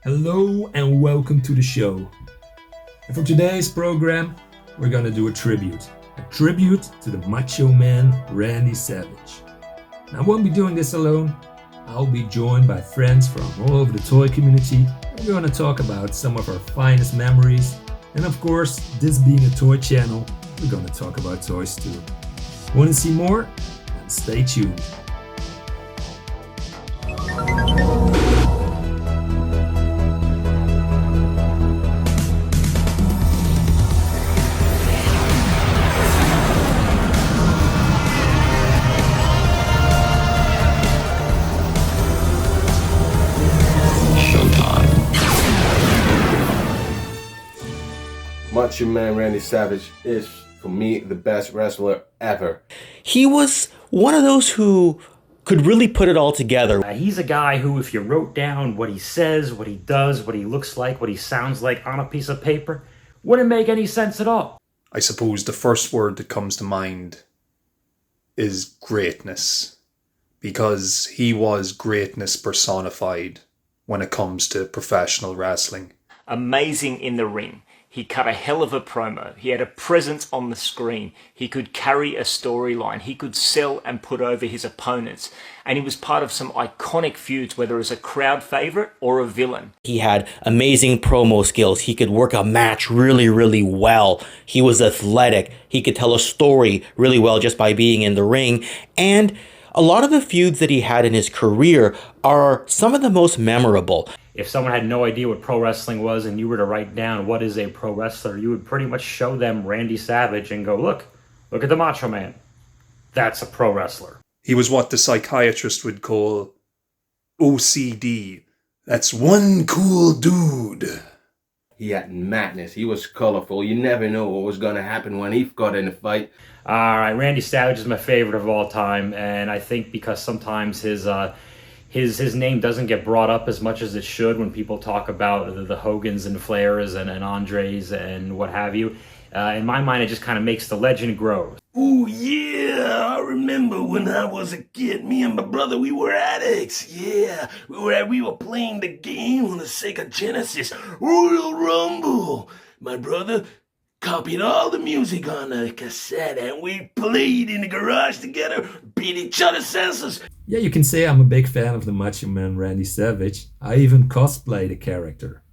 Hello and welcome to the show. And for today's program, we're gonna do a tribute to the Macho Man Randy Savage. Now, I won't be doing this alone. I'll be joined by friends from all over the toy community. We're gonna talk about some of our finest memories. And of course, this being a toy channel, we're gonna talk about toys too. Want to see more? Then stay tuned. Macho Man Randy Savage is, for me, the best wrestler ever. He was one of those who could really put it all together. He's a guy who, if you wrote down what he says, what he does, what he looks like, what he sounds like on a piece of paper, wouldn't make any sense at all. I suppose the first word that comes to mind is greatness, because he was greatness personified when it comes to professional wrestling. Amazing in the ring. He cut a hell of a promo. He had a presence on the screen. He could carry a storyline. He could sell and put over his opponents. And he was part of some iconic feuds, whether as a crowd favorite or a villain. He had amazing promo skills. He could work a match really well. He was athletic. He could tell a story really well just by being in the ring. And a lot of the feuds that he had in his career are some of the most memorable. If someone had no idea what pro wrestling was and you were to write down what is a pro wrestler, you would pretty much show them Randy Savage and go, look at the Macho Man. That's a pro wrestler. He was what the psychiatrist would call OCD. That's one cool dude. He had madness. He was colorful. You never know what was going to happen when he got in a fight. All right, Randy Savage is my favorite of all time, and I think because sometimes his name doesn't get brought up as much as it should when people talk about the Hogans and Flairs and Andres and what have you. In my mind, it just kind of makes the legend grow. Oh yeah, I remember when I was a kid. Me and my brother, we were addicts. Yeah, we were playing the game on the Sega Genesis, Royal Rumble. My brother copied all the music on a cassette, and we played in the garage together, beat each other's senses. Yeah, you can say I'm a big fan of the Macho Man Randy Savage. I even cosplay the character.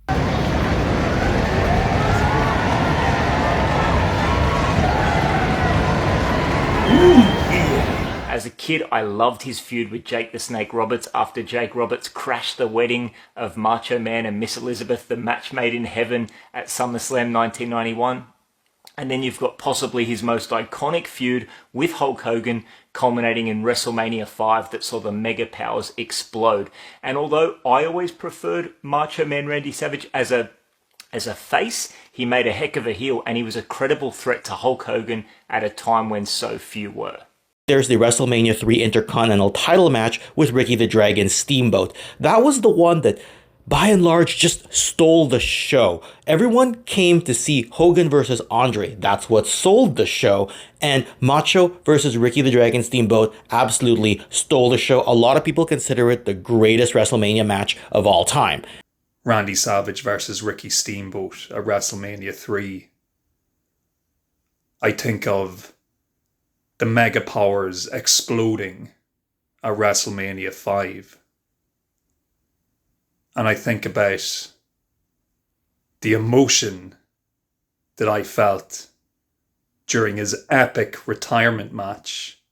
As a kid, I loved his feud with Jake the Snake Roberts after Jake Roberts crashed the wedding of Macho Man and Miss Elizabeth, the match made in heaven at SummerSlam 1991. And then you've got possibly his most iconic feud with Hulk Hogan, culminating in WrestleMania 5 that saw the Mega Powers explode. And although I always preferred Macho Man Randy Savage as a face, he made a heck of a heel, and he was a credible threat to Hulk Hogan at a time when so few were. There's the WrestleMania 3 Intercontinental title match with Ricky the Dragon Steamboat. That was the one that, by and large, just stole the show. Everyone came to see Hogan versus Andre. That's what sold the show. And Macho versus Ricky the Dragon Steamboat absolutely stole the show. A lot of people consider it the greatest WrestleMania match of all time. Randy Savage versus Ricky Steamboat at WrestleMania 3. I think of the Mega Powers exploding at WrestleMania 5. And I think about the emotion that I felt during his epic retirement match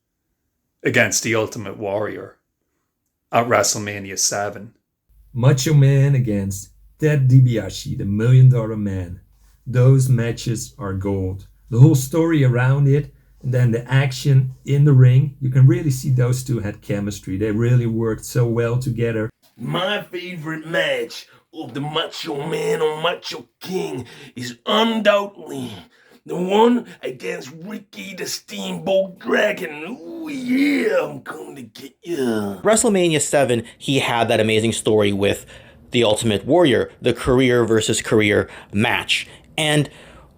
against the Ultimate Warrior at WrestleMania 7. Macho Man against Ted DiBiase, the $1 Million Man. Those matches are gold. The whole story around it, and then the action in the ring, you can really see those two had chemistry. They really worked so well together. My favorite match of the Macho Man or Macho King is undoubtedly the one against Ricky the Steamboat Dragon. Ooh yeah, I'm coming to get you. WrestleMania 7, he had that amazing story with the Ultimate Warrior, the career versus career match. And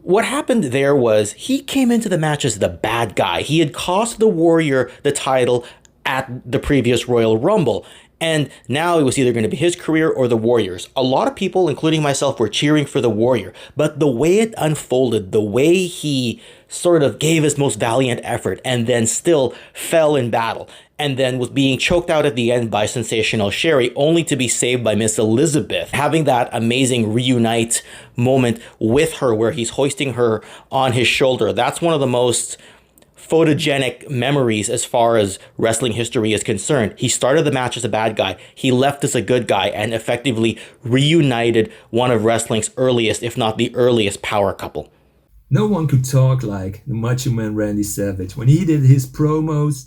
what happened there was he came into the match as the bad guy. He had cost the Warrior the title at the previous Royal Rumble. And now it was either going to be his career or the Warriors. A lot of people, including myself, were cheering for the Warrior. But the way it unfolded, the way he sort of gave his most valiant effort and then still fell in battle, and then was being choked out at the end by Sensational Sherry, only to be saved by Miss Elizabeth, having that amazing reunite moment with her where he's hoisting her on his shoulder. That's one of the most photogenic memories as far as wrestling history is concerned. He started the match as a bad guy. He left as a good guy and effectively reunited one of wrestling's earliest, if not the earliest, power couple. No one could talk like the Macho Man Randy Savage. When he did his promos,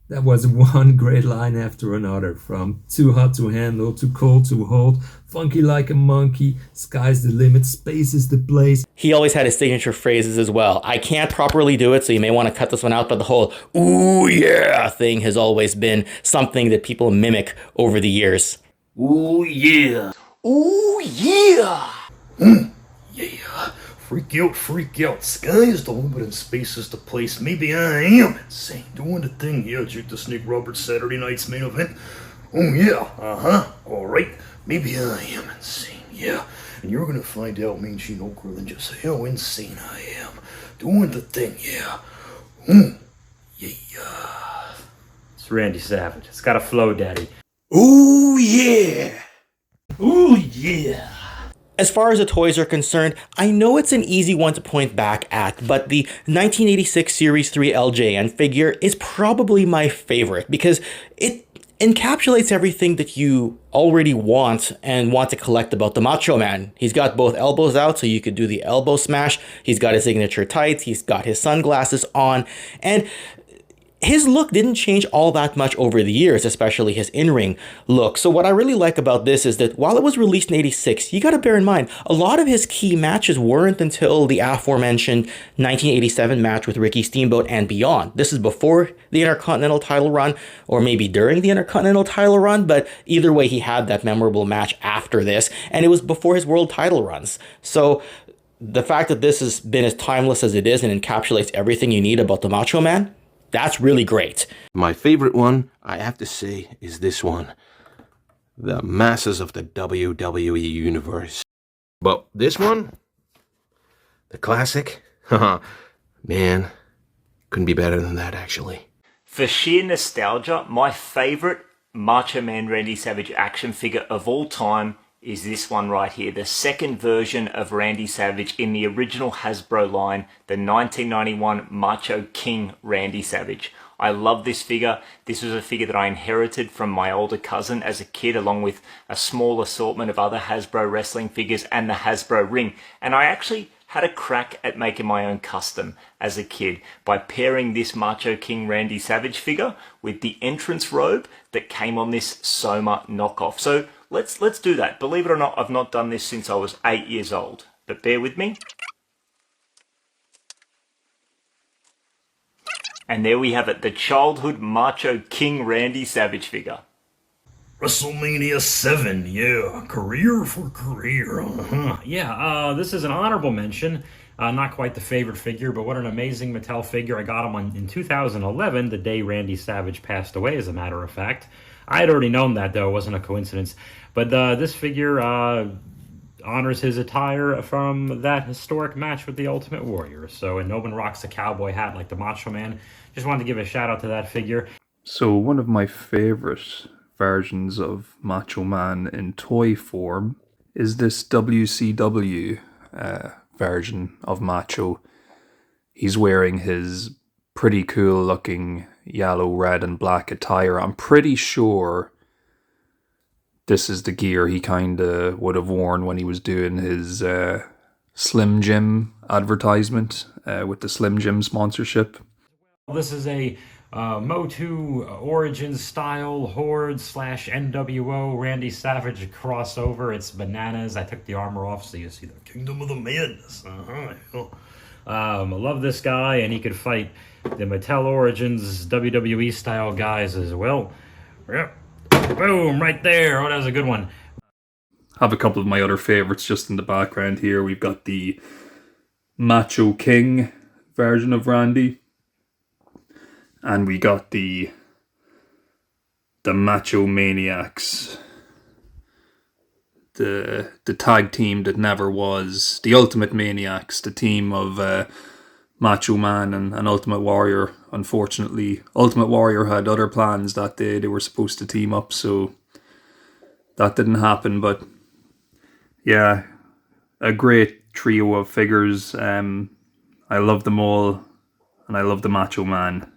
that was one great line after another, from too hot to handle, too cold to hold, funky like a monkey, sky's the limit, space is the place. He always had his signature phrases as well. I can't properly do it, so you may want to cut this one out, but the whole "ooh yeah" thing has always been something that people mimic over the years. Ooh yeah. Ooh, yeah! Yeah. Freak out. Sky is the limit and space is the place. Maybe I am insane. Doing the thing, yeah. Jake the Snake Roberts Saturday night's main event. Oh yeah, alright. Maybe I am insane, yeah. And you're gonna find out, Mean Gene Okerlund, and just how insane I am. Doing the thing, yeah. Yeah. It's Randy Savage. It's got a flow, daddy. Ooh yeah. Ooh yeah. As far as the toys are concerned, I know it's an easy one to point back at, but the 1986 Series 3 LJN figure is probably my favorite because it encapsulates everything that you already want and want to collect about the Macho Man. He's got both elbows out, so you could do the elbow smash. He's got his signature tights. He's got his sunglasses on. And his look didn't change all that much over the years, especially his in-ring look. So what I really like about this is that while it was released in 86, you got to bear in mind, a lot of his key matches weren't until the aforementioned 1987 match with Ricky Steamboat and beyond. This is before the Intercontinental title run, or maybe during the Intercontinental title run, but either way, he had that memorable match after this, and it was before his world title runs. So the fact that this has been as timeless as it is and encapsulates everything you need about the Macho Man, that's really great. My favorite one, I have to say, is this one. The Masters of the WWE Universe. But this one, the classic, man, couldn't be better than that, actually. For sheer nostalgia, my favourite Macho Man Randy Savage action figure of all time is this one right here, the second version of Randy Savage in the original Hasbro line, the 1991 Macho King Randy Savage. I love this figure. This was a figure that I inherited from my older cousin as a kid, along with a small assortment of other Hasbro wrestling figures and the Hasbro ring. And I actually had a crack at making my own custom as a kid by pairing this Macho King Randy Savage figure with the entrance robe that came on this Soma knockoff. So let's do that. Believe it or not, I've not done this since I was 8 years old, but bear with me. And there we have it, the childhood Macho King Randy Savage figure. WrestleMania 7, yeah. Career for career. Yeah, this is an honorable mention. Not quite the favorite figure, but what an amazing Mattel figure. I got him in 2011, the day Randy Savage passed away, as a matter of fact. I had already known that, though. It wasn't a coincidence. But this figure honors his attire from that historic match with the Ultimate Warrior. So, and no one rocks a cowboy hat like the Macho Man. Just wanted to give a shout out to that figure. So one of my favorite versions of Macho Man in toy form is this WCW version of Macho. He's wearing his pretty cool looking yellow, red and black attire. I'm pretty sure this is the gear he kind of would have worn when he was doing his Slim Jim advertisement with the Slim Jim sponsorship. This is a Motu Origins style Horde / NWO Randy Savage crossover. It's bananas. I took the armor off so you see the Kingdom of the Madness. I love this guy, and he could fight the Mattel Origins WWE style guys as well. Yep. Boom, right there. Oh, that was a good one. I have a couple of my other favorites just in the background here. We've got the Macho King version of Randy. And we got the the Macho Maniacs. The tag team that never was. The Ultimate Maniacs, the team of Macho Man and Ultimate Warrior. Unfortunately, Ultimate Warrior had other plans that day. They were supposed to team up, so that didn't happen. But yeah, a great trio of figures. I love them all, and I love the Macho Man.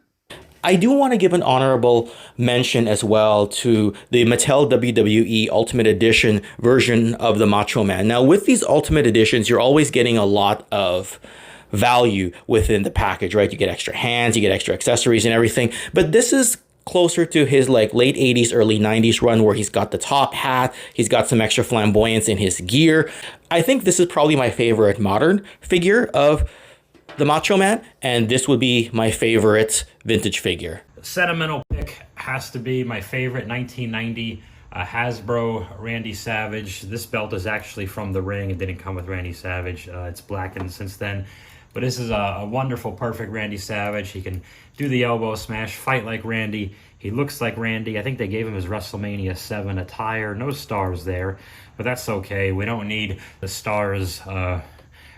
I do want to give an honorable mention as well to the Mattel WWE Ultimate Edition version of the Macho Man. Now, with these Ultimate Editions, you're always getting a lot of value within the package, right? You get extra hands, you get extra accessories and everything. But this is closer to his like late 80s, early 90s run where he's got the top hat, he's got some extra flamboyance in his gear. I think this is probably my favorite modern figure of the Macho Man, and this would be my favorite vintage figure. Sentimental pick has to be my favorite 1990 Hasbro Randy Savage. This belt is actually from the ring. It didn't come with Randy Savage. It's blackened since then. But this is a wonderful, perfect Randy Savage. He can do the elbow smash, fight like Randy. He looks like Randy. I think they gave him his WrestleMania 7 attire. No stars there, but that's okay. We don't need the stars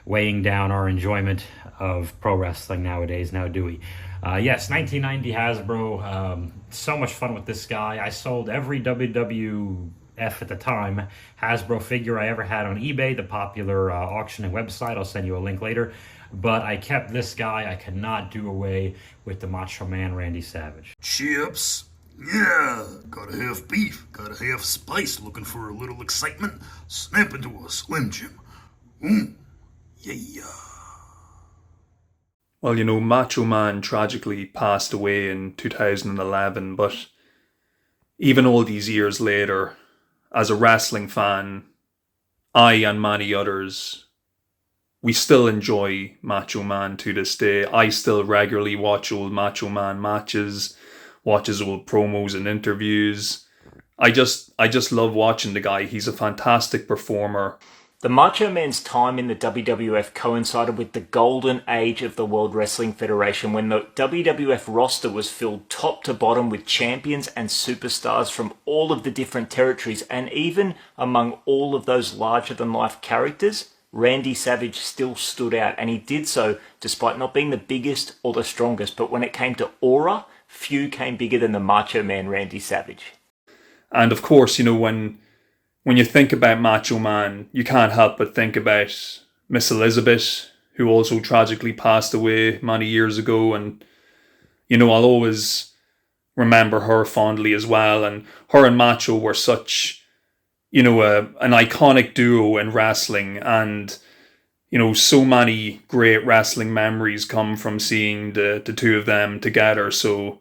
weighing down our enjoyment of pro wrestling nowadays, now do we? Yes, 1990 Hasbro. So much fun with this guy. I sold every WWF at the time Hasbro figure I ever had on eBay, the popular auction and website. I'll send you a link later. But I kept this guy. I could not do away with the Macho Man Randy Savage. Chips? Yeah, gotta have beef, gotta have spice. Looking for a little excitement? Snap into a Slim Jim. Yeah. Well, you know, Macho Man tragically passed away in 2011, but even all these years later, as a wrestling fan, I and many others, we still enjoy Macho Man to this day. I still regularly watch old Macho Man matches, watch his old promos and interviews. I just love watching the guy. He's a fantastic performer. The Macho Man's time in the WWF coincided with the golden age of the World Wrestling Federation, when the WWF roster was filled top to bottom with champions and superstars from all of the different territories, and even among all of those larger-than-life characters, Randy Savage still stood out, and he did so despite not being the biggest or the strongest. But when it came to aura, few came bigger than the Macho Man Randy Savage. And of course, you know, when you think about Macho Man, you can't help but think about Miss Elizabeth, who also tragically passed away many years ago. And, you know, I'll always remember her fondly as well. And her and Macho were such, you know, an iconic duo in wrestling. And, you know, so many great wrestling memories come from seeing the two of them together. So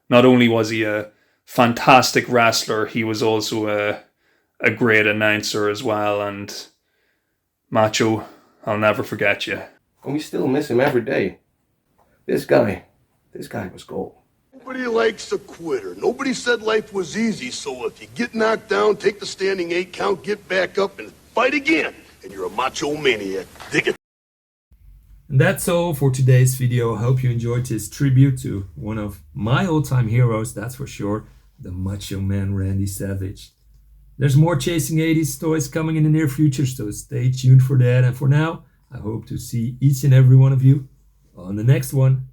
not only was he a fantastic wrestler, he was also a great announcer as well. And Macho, I'll never forget you. And we still miss him every day. This guy was gold. Nobody likes a quitter. Nobody said life was easy, so if you get knocked down, take the standing 8 count, get back up, and fight again. And you're a macho maniac. Dig it. And that's all for today's video. I hope you enjoyed this tribute to one of my all-time heroes, that's for sure, the Macho Man Randy Savage. There's more Chasing 80s toys coming in the near future, so stay tuned for that. And for now, I hope to see each and every one of you on the next one.